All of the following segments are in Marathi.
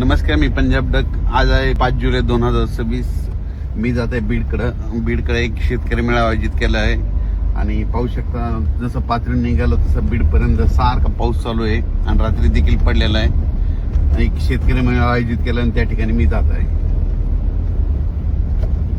नमस्कार, मी पंजाब डक. आज आहे 5 जुलै 2026. मी जात आहे बीडकडे एक शेतकरी मेळावा आयोजित केला आहे आणि पाहू शकता जसं पातळी निघालं तसं बीडपर्यंत सारखा पाऊस चालू आहे आणि रात्री देखील पडलेला आहे. एक शेतकरी मेळावा आयोजित केला आणि त्या ठिकाणी मी जात आहे.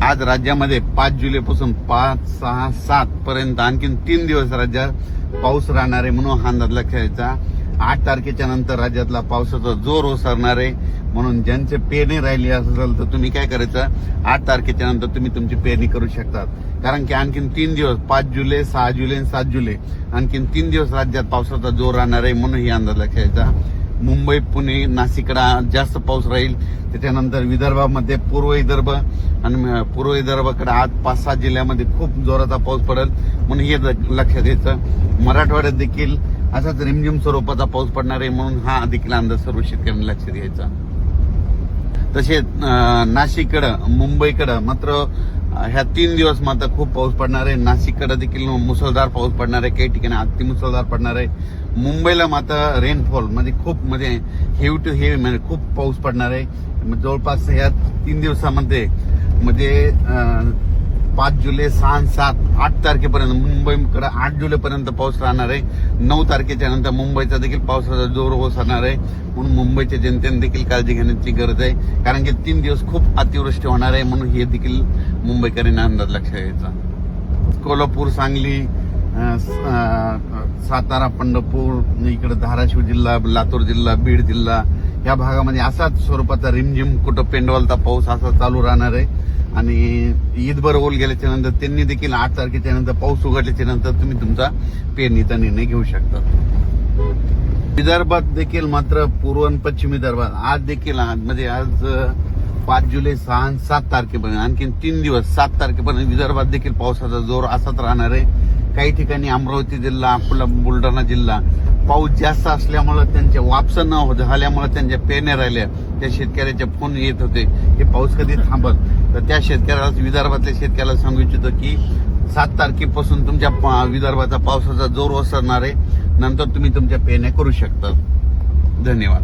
आज राज्यामध्ये 5 जुलैपासून 5, 6, 7 पर्यंत आणखीन 3 दिवस राज्यात पाऊस राहणार आहे म्हणून हा अंदाज लक्षात घ्यायचा. 8 तारखेच्या नंतर राज्यातला पावसाचा जोर ओसरणार आहे म्हणून ज्यांचे पेरणी राहिली असेल तर तुम्ही काय करायचं, 8 तारखेच्या नंतर तुम्ही तुमची पेरणी करू शकतात. कारण की आणखीन 3 दिवस 5 जुलै, 6 जुलै आणि 7 जुलै आणखीन 3 दिवस राज्यात पावसाचा जोर राहणार आहे म्हणून ही अंदाज लक्षात घ्यायचा. मुंबई, पुणे, नाशिककडे जास्त पाऊस राहील. त्याच्यानंतर विदर्भामध्ये पूर्व विदर्भ आणि पूर्व विदर्भाकडे आज 5-6 जिल्ह्यामध्ये खूप जोराचा पाऊस पडेल म्हणून हे लक्षात घ्यायचं. मराठवाड्यात देखील असाच रिमझिम स्वरूपाचा पाऊस पडणार आहे म्हणून हा देखील अंदाज सर्व शेतकऱ्यांनी लक्षात घ्यायचा. तसेच नाशिककडं, मुंबईकडं मात्र ह्या 3 दिवस मात्र खूप पाऊस पडणार आहे. नाशिककडे देखील मुसळधार पाऊस पडणार आहे, काही ठिकाणी अति मुसळधार पडणार आहे. मुंबईला मात्र रेनफॉल म्हणजे हेवी टू हेवी म्हणजे खूप पाऊस पडणार आहे. जवळपास या 3 दिवसामध्ये म्हणजे 5 जुलै, 6, 7, 8 तारखेपर्यंत मुंबईकडे 8 जुलैपर्यंत पाऊस राहणार आहे. 9 तारखेच्या नंतर मुंबईचा देखील पावसाचा जोर ओसरणार आहे म्हणून मुंबईच्या जनतेने देखील काळजी घेण्याची गरज आहे. कारण की 3 दिवस खूप अतिवृष्टी होणार आहे म्हणून हे देखील मुंबईकरांना अंदाज लक्षात घ्यायचा. कोल्हापूर, सांगली, सातारा, पंढरपूर, इकडे धाराशिव जिल्हा, लातूर जिल्हा, बीड जिल्हा या भागामध्ये असाच स्वरूपाचा रिमझिम कुठं पेंडवलता पाऊस असा चालू राहणार आहे. आणि ईदभर ओल गेल्याच्या नंतर त्यांनी देखील 8 तारखेच्या नंतर पाऊस उघडल्याच्या नंतर तुम्ही तुमचा पेरणीचा निर्णय घेऊ शकता. विदर्भात देखील मात्र पूर्व आणि पश्चिम विदर्भात आज देखील म्हणजे आज 5 जुलै, 6 आणि 7 तारखेपर्यंत आणखी 3 दिवस 7 तारखेपर्यंत विदर्भात देखील पावसाचा जोर असाच राहणार आहे. काही ठिकाणी अमरावती जिल्हा, अकोला, बुलढाणा जिल्हा पाऊस जास्त असल्यामुळे त्यांचे वापसा न झाल्यामुळे त्यांच्या पेरण्या राहिल्या. त्या शेतकऱ्याचे फोन येत होते हे पाऊस कधी थांबत, तर त्या शेतकऱ्याला, विदर्भातल्या शेतकऱ्याला सांगू इच्छितो की 7 तारखेपासून तुमच्या विदर्भाचा पावसाचा जोर ओसरणार आहे. नंतर तुम्ही तुमच्या पेरण्या करू शकता. धन्यवाद.